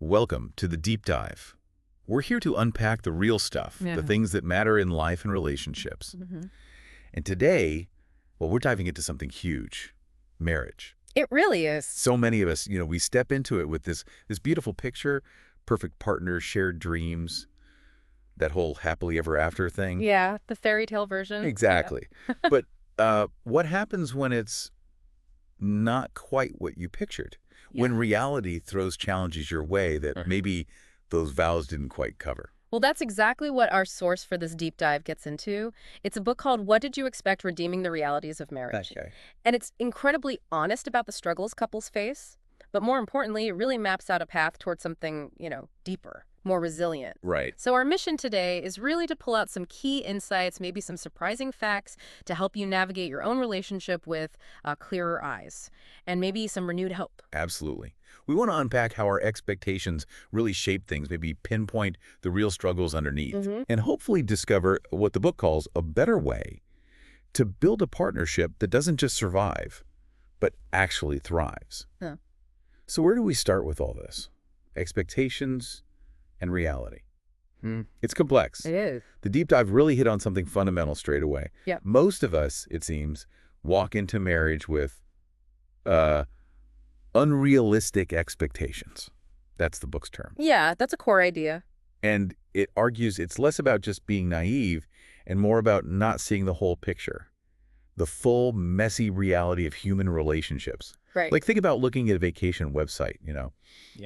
Welcome to the Deep Dive. We're here to unpack the real stuff, the things that matter in life and relationships. And today, well, we're diving into something huge, marriage. It really is. So many of us, we step into it with this beautiful picture, perfect partners, shared dreams, that whole happily ever after thing. Yeah, the fairy tale version. Exactly. Yeah. But what happens when it's not quite what you pictured? Yeah. When reality throws challenges your way that maybe those vows didn't quite cover? Well, that's exactly what our source for this deep dive gets into. It's a book called What Did You Expect? Redeeming the Realities of Marriage. Okay. And it's incredibly honest about the struggles couples face. But more importantly, it really maps out a path towards something, deeper, more resilient. Right. So our mission today is really to pull out some key insights, maybe some surprising facts to help you navigate your own relationship with clearer eyes and maybe some renewed hope. Absolutely. We want to unpack how our expectations really shape things, maybe pinpoint the real struggles underneath, and hopefully discover what the book calls a better way to build a partnership that doesn't just survive, but actually thrives. Huh. So where do we start with all this? Expectations and reality. It's complex. It is. The deep dive really hit on something fundamental straight away. Yep. Most of us, it seems, walk into marriage with unrealistic expectations. That's the book's term. Yeah, that's a core idea. And it argues it's less about just being naive and more about not seeing the whole picture, the full, messy reality of human relationships. Right. Like, think about looking at a vacation website,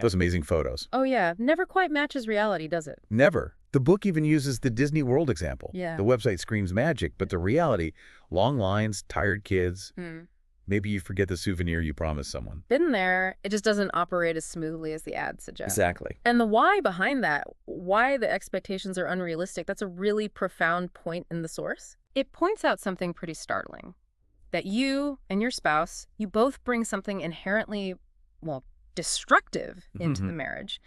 those amazing photos. Oh, yeah. Never quite matches reality, does it? Never. The book even uses the Disney World example. Yeah. The website screams magic, but the reality, long lines, tired kids. Maybe you forget the souvenir you promised someone. Been there. It just doesn't operate as smoothly as the ad suggests. Exactly. And the why behind that, why the expectations are unrealistic, that's a really profound point in the source. It points out something pretty startling. That you and your spouse, you both bring something inherently, destructive into the marriage.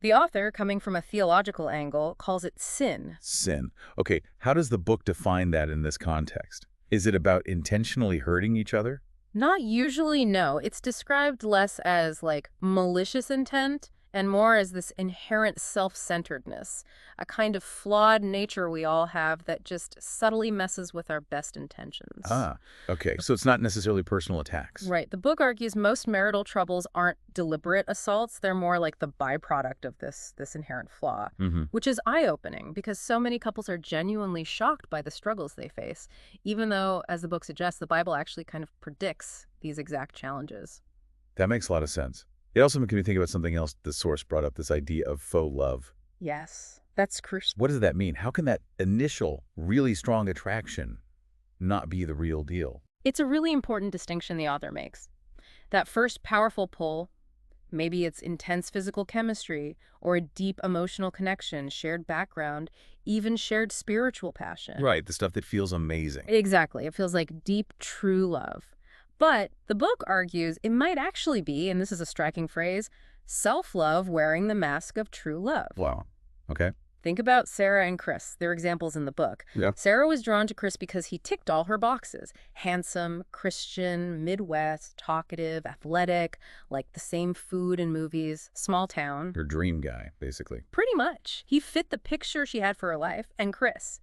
The author, coming from a theological angle, calls it sin. Sin. Okay, how does the book define that in this context? Is it about intentionally hurting each other? Not usually, no. It's described less as, malicious intent and more as this inherent self-centeredness, a kind of flawed nature we all have that just subtly messes with our best intentions. Ah, okay. So it's not necessarily personal attacks. Right. The book argues most marital troubles aren't deliberate assaults. They're more like the byproduct of this inherent flaw, which is eye-opening because so many couples are genuinely shocked by the struggles they face, even though, as the book suggests, the Bible actually kind of predicts these exact challenges. That makes a lot of sense. It also makes me think about something else the source brought up, this idea of faux love. Yes, that's crucial. What does that mean? How can that initial, really strong attraction not be the real deal? It's a really important distinction the author makes. That first powerful pull, maybe it's intense physical chemistry or a deep emotional connection, shared background, even shared spiritual passion. Right, the stuff that feels amazing. Exactly. It feels like deep, true love. But the book argues it might actually be, and this is a striking phrase, self-love wearing the mask of true love. Wow. Okay. Think about Sarah and Chris. They're examples in the book. Yeah. Sarah was drawn to Chris because he ticked all her boxes. Handsome, Christian, Midwest, talkative, athletic, like the same food and movies, small town. Her dream guy, basically. Pretty much. He fit the picture she had for her life, and Chris.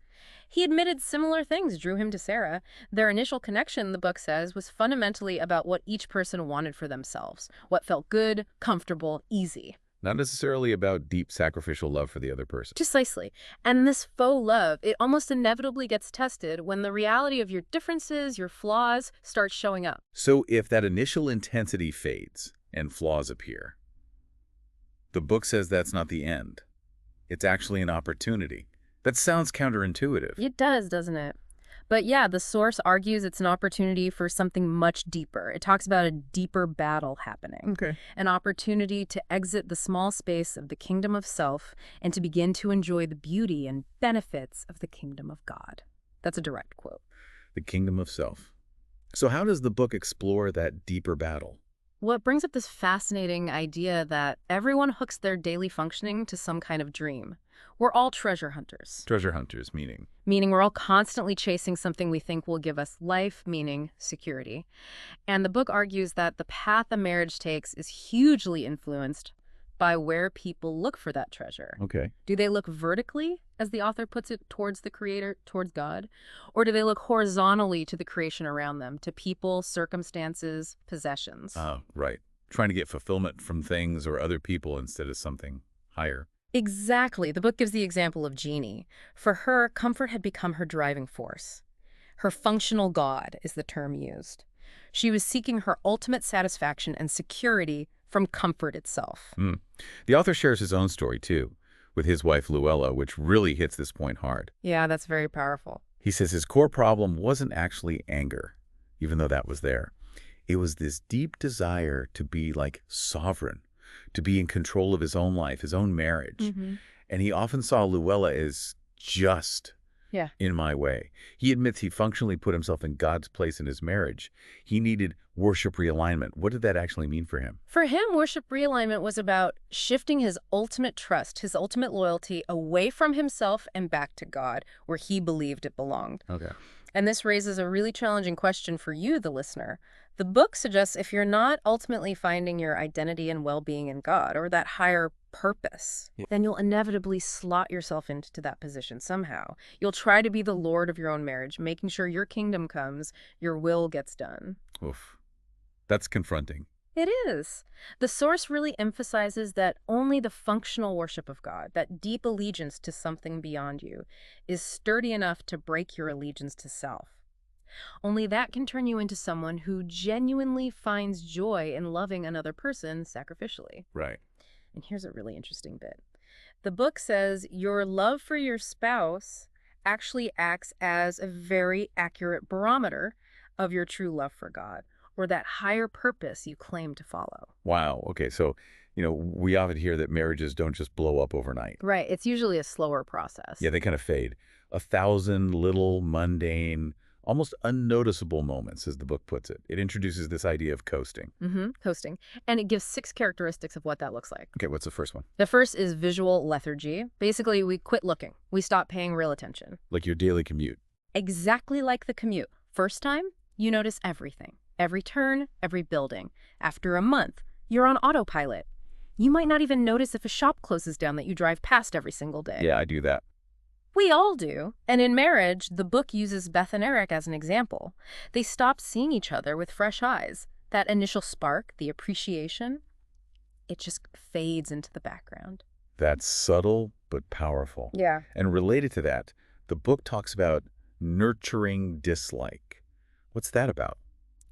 He admitted similar things drew him to Sarah. Their initial connection, the book says, was fundamentally about what each person wanted for themselves, what felt good, comfortable, easy. Not necessarily about deep sacrificial love for the other person. Precisely. And this faux love, it almost inevitably gets tested when the reality of your differences, your flaws, starts showing up. So if that initial intensity fades and flaws appear, the book says that's not the end. It's actually an opportunity. That sounds counterintuitive. It does, doesn't it? But yeah, the source argues it's an opportunity for something much deeper. It talks about a deeper battle happening. Okay. An opportunity to exit the small space of the kingdom of self and to begin to enjoy the beauty and benefits of the kingdom of God. That's a direct quote. The kingdom of self. So how does the book explore that deeper battle? Well, it brings up this fascinating idea that everyone hooks their daily functioning to some kind of dream. We're all treasure hunters. Treasure hunters, meaning? Meaning we're all constantly chasing something we think will give us life, meaning, security. And the book argues that the path a marriage takes is hugely influenced by where people look for that treasure. Okay. Do they look vertically, as the author puts it, towards the Creator, towards God? Or do they look horizontally to the creation around them, to people, circumstances, possessions? Right. Trying to get fulfillment from things or other people instead of something higher. Exactly. The book gives the example of Jeannie. For her, comfort had become her driving force. Her functional God is the term used. She was seeking her ultimate satisfaction and security from comfort itself. The author shares his own story, too, with his wife Luella, which really hits this point hard. Yeah, that's very powerful. He says his core problem wasn't actually anger, even though that was there. It was this deep desire to be like sovereign, to be in control of his own life, his own marriage. And he often saw Luella as just in my way. He admits he functionally put himself in God's place in his marriage. He needed worship realignment. What did that actually mean for him? For him, worship realignment was about shifting his ultimate trust, his ultimate loyalty away from himself and back to God, where he believed it belonged. Okay. And this raises a really challenging question for you, the listener. The book suggests if you're not ultimately finding your identity and well-being in God or that higher purpose, then you'll inevitably slot yourself into that position somehow. You'll try to be the Lord of your own marriage, making sure your kingdom comes, your will gets done. Oof. That's confronting. It is. The source really emphasizes that only the functional worship of God, that deep allegiance to something beyond you, is sturdy enough to break your allegiance to self. Only that can turn you into someone who genuinely finds joy in loving another person sacrificially. Right. And here's a really interesting bit. The book says your love for your spouse actually acts as a very accurate barometer of your true love for God, or that higher purpose you claim to follow. Wow. Okay. So, we often hear that marriages don't just blow up overnight. Right. It's usually a slower process. Yeah, they kind of fade. 1,000 little mundane, almost unnoticeable moments, as the book puts it. It introduces this idea of coasting. Coasting. And it gives 6 characteristics of what that looks like. Okay, what's the first one? The first is visual lethargy. Basically, we quit looking. We stop paying real attention. Like your daily commute. Exactly like the commute. First time, you notice everything. Every turn, every building. After a month, you're on autopilot. You might not even notice if a shop closes down that you drive past every single day. Yeah, I do that. We all do. And in marriage, the book uses Beth and Eric as an example. They stopped seeing each other with fresh eyes. That initial spark, the appreciation, it just fades into the background. That's subtle but powerful. Yeah. And related to that, the book talks about nurturing dislike. What's that about?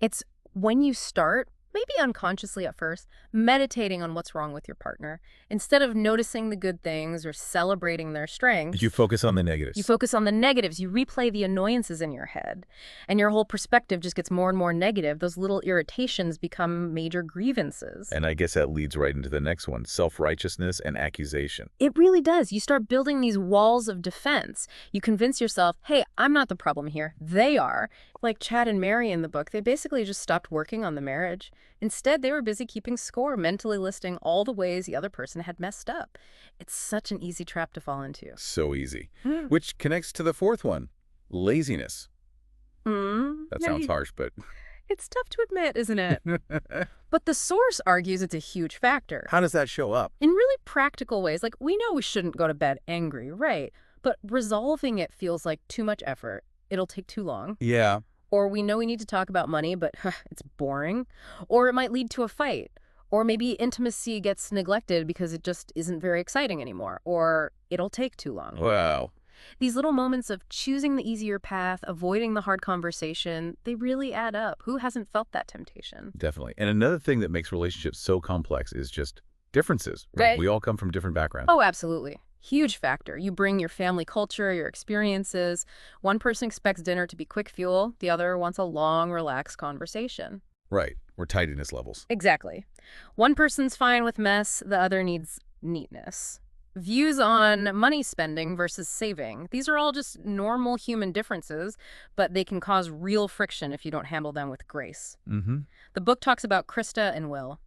It's when you start, maybe unconsciously at first, meditating on what's wrong with your partner. Instead of noticing the good things or celebrating their strengths, You focus on the negatives. you focus on the negatives. You replay the annoyances in your head. And your whole perspective just gets more and more negative. Those little irritations become major grievances. And I guess that leads right into the next one, self-righteousness and accusation. It really does. You start building these walls of defense. You convince yourself, hey, I'm not the problem here. They are. Like Chad and Mary in the book, they basically just stopped working on the marriage. Instead, they were busy keeping score, mentally listing all the ways the other person had messed up. It's such an easy trap to fall into. So easy. Which connects to the fourth one, laziness. That sounds harsh, but... It's tough to admit, isn't it? But the source argues it's a huge factor. How does that show up? In really practical ways, like we know we shouldn't go to bed angry, right? But resolving it feels like too much effort. It'll take too long. Yeah. Or we know we need to talk about money, but it's boring. Or it might lead to a fight. Or maybe intimacy gets neglected because it just isn't very exciting anymore. Or it'll take too long. Wow. These little moments of choosing the easier path, avoiding the hard conversation, they really add up. Who hasn't felt that temptation? Definitely. And another thing that makes relationships so complex is just differences. Right. We all come from different backgrounds. Oh, absolutely. Huge factor. You bring your family culture, your experiences. One person expects dinner to be quick fuel. The other wants a long, relaxed conversation. Right. We're tidiness levels. Exactly. One person's fine with mess. The other needs neatness. Views on money spending versus saving. These are all just normal human differences, but they can cause real friction if you don't handle them with grace. The book talks about Krista and Will.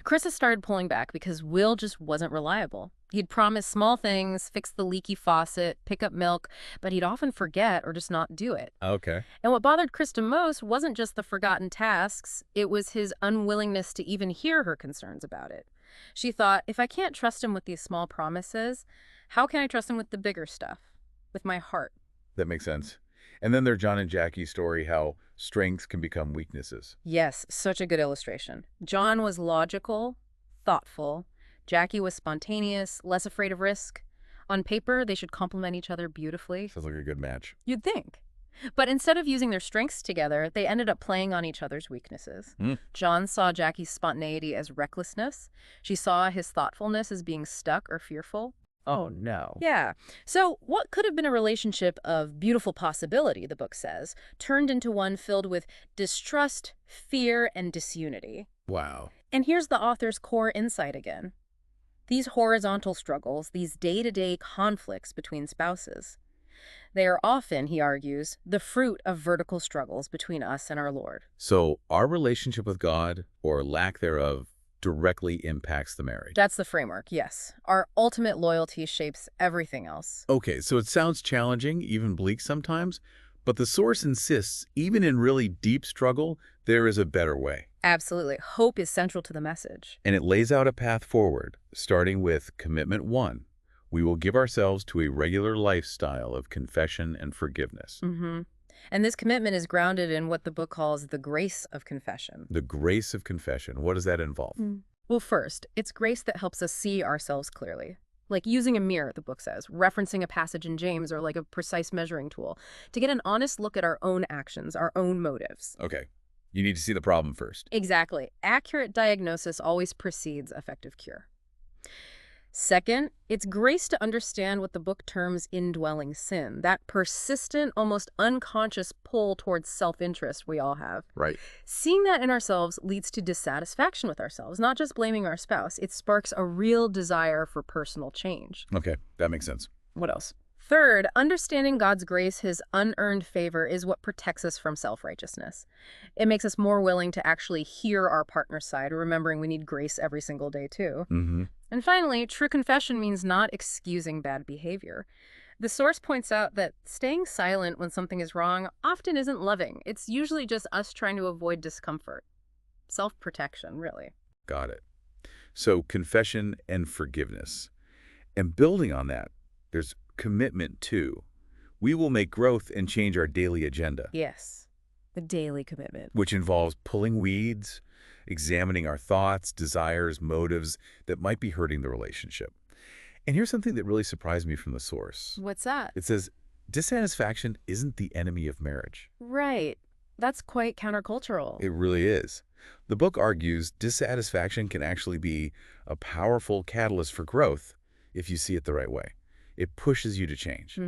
Krista started pulling back because Will just wasn't reliable. He'd promise small things, fix the leaky faucet, pick up milk, but he'd often forget or just not do it. Okay. And what bothered Krista most wasn't just the forgotten tasks, it was his unwillingness to even hear her concerns about it. She thought, if I can't trust him with these small promises, how can I trust him with the bigger stuff? With my heart. That makes sense. And then there's John and Jackie's story, how strengths can become weaknesses. Yes, such a good illustration. John was logical, thoughtful. Jackie was spontaneous, less afraid of risk. On paper, they should complement each other beautifully. Sounds like a good match. You'd think. But instead of using their strengths together, they ended up playing on each other's weaknesses. John saw Jackie's spontaneity as recklessness. She saw his thoughtfulness as being stuck or fearful. Oh, no. Yeah. So what could have been a relationship of beautiful possibility, the book says, turned into one filled with distrust, fear, and disunity. Wow. And here's the author's core insight again. These horizontal struggles, these day-to-day conflicts between spouses, they are often, he argues, the fruit of vertical struggles between us and our Lord. So our relationship with God, or lack thereof, directly impacts the marriage. That's the framework, yes. Our ultimate loyalty shapes everything else. Okay, so it sounds challenging, even bleak sometimes, but the source insists, even in really deep struggle, there is a better way. Absolutely. Hope is central to the message. And it lays out a path forward, starting with Commitment 1. We will give ourselves to a regular lifestyle of confession and forgiveness. And this commitment is grounded in what the book calls the grace of confession. The grace of confession. What does that involve? Well, first, it's grace that helps us see ourselves clearly. Like using a mirror, the book says, referencing a passage in James, or like a precise measuring tool, to get an honest look at our own actions, our own motives. Okay. You need to see the problem first. Exactly. Accurate diagnosis always precedes effective cure. Second, it's grace to understand what the book terms indwelling sin, that persistent, almost unconscious pull towards self-interest we all have. Right. Seeing that in ourselves leads to dissatisfaction with ourselves, not just blaming our spouse. It sparks a real desire for personal change. Okay, that makes sense. What else? Third, understanding God's grace, his unearned favor, is what protects us from self-righteousness. It makes us more willing to actually hear our partner's side, remembering we need grace every single day, too. And finally, true confession means not excusing bad behavior. The source points out that staying silent when something is wrong often isn't loving. It's usually just us trying to avoid discomfort. Self-protection, really. Got it. So confession and forgiveness. And building on that, there's Commitment 2. We will make growth and change our daily agenda. Yes, the daily commitment. Which involves pulling weeds, examining our thoughts, desires, motives that might be hurting the relationship. And here's something that really surprised me from the source. What's that? It says, dissatisfaction isn't the enemy of marriage. Right. That's quite countercultural. It really is. The book argues dissatisfaction can actually be a powerful catalyst for growth if you see it the right way. It pushes you to change.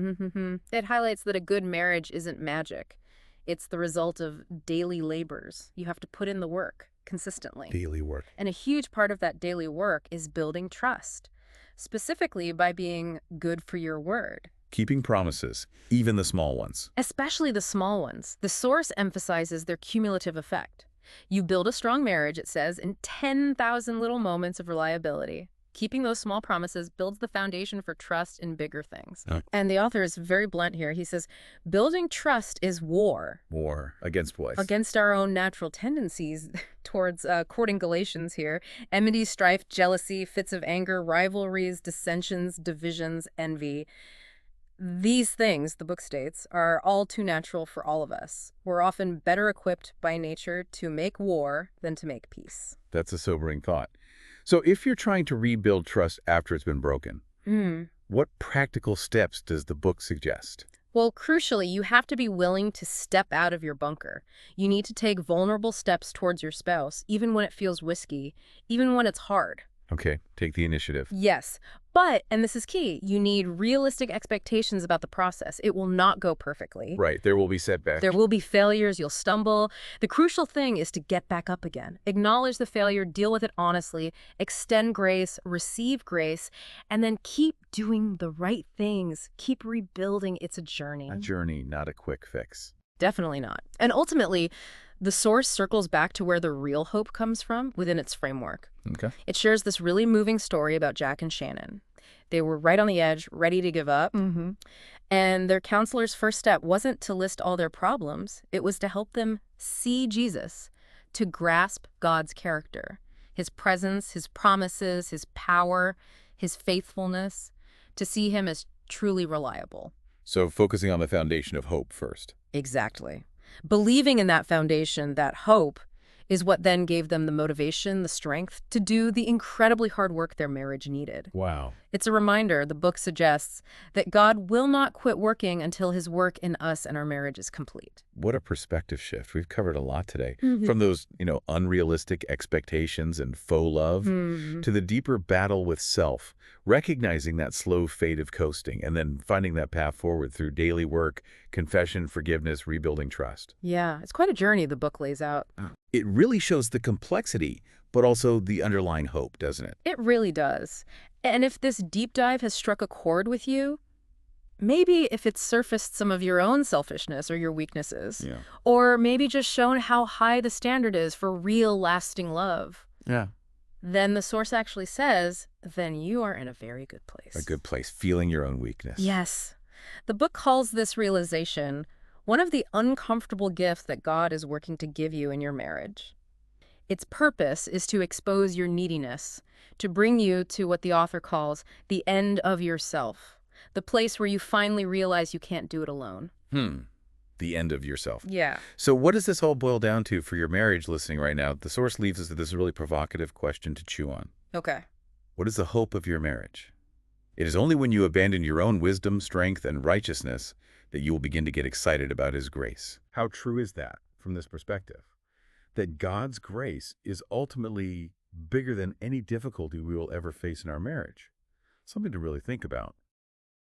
It highlights that a good marriage isn't magic. It's the result of daily labors. You have to put in the work consistently. Daily work. And a huge part of that daily work is building trust, specifically by being good for your word. Keeping promises, even the small ones. Especially the small ones. The source emphasizes their cumulative effect. You build a strong marriage, it says, in 10,000 little moments of reliability. Keeping those small promises builds the foundation for trust in bigger things. And the author is very blunt here. He says, building trust is war. War against what? Against our own natural tendencies towards, quoting Galatians here, enmity, strife, jealousy, fits of anger, rivalries, dissensions, divisions, envy. These things, the book states, are all too natural for all of us. We're often better equipped by nature to make war than to make peace. That's a sobering thought. So if you're trying to rebuild trust after it's been broken, what practical steps does the book suggest? Well, crucially, you have to be willing to step out of your bunker. You need to take vulnerable steps towards your spouse, even when it feels risky, even when it's hard. Okay, take the initiative. Yes, but, and this is key, you need realistic expectations about the process. It will not go perfectly. Right, there will be setbacks. There will be failures, you'll stumble. The crucial thing is to get back up again. Acknowledge the failure, deal with it honestly, extend grace, receive grace, and then keep doing the right things. Keep rebuilding. It's a journey. A journey, not a quick fix. Definitely not. And ultimately, the source circles back to where the real hope comes from within its framework. Okay. It shares this really moving story about Jack and Shannon. They were right on the edge, ready to give up. And their counselor's first step wasn't to list all their problems. It was to help them see Jesus, to grasp God's character. his presence, his promises, his power, his faithfulness, to see him as truly reliable. So focusing on the foundation of hope first. Exactly. Believing in that foundation, that hope, is what then gave them the motivation, the strength to do the incredibly hard work their marriage needed. Wow. It's a reminder, the book suggests, that God will not quit working until his work in us and our marriage is complete. What a perspective shift. We've covered a lot today. From those, unrealistic expectations and faux love to the deeper battle with self, recognizing that slow fade of coasting and then finding that path forward through daily work, confession, forgiveness, rebuilding trust. Yeah, it's quite a journey the book lays out. It really shows the complexity, but also the underlying hope, doesn't it? It really does. And if this deep dive has struck a chord with you, maybe if it's surfaced some of your own selfishness or your weaknesses, Yeah. or maybe just shown how high the standard is for real lasting love, Yeah. then the source actually says, then you are in a very good place. A good place, feeling your own weakness. Yes. The book calls this realization one of the uncomfortable gifts that God is working to give you in your marriage. Its purpose is to expose your neediness, to bring you to what the author calls the end of yourself, the place where you finally realize you can't do it alone. The end of yourself. Yeah. So what does this all boil down to for your marriage listening right now? The source leaves us with this really provocative question to chew on. Okay. What is the hope of your marriage? It is only when you abandon your own wisdom, strength, and righteousness that you will begin to get excited about his grace. How true is that from this perspective? That God's grace is ultimately bigger than any difficulty we will ever face in our marriage. Something to really think about.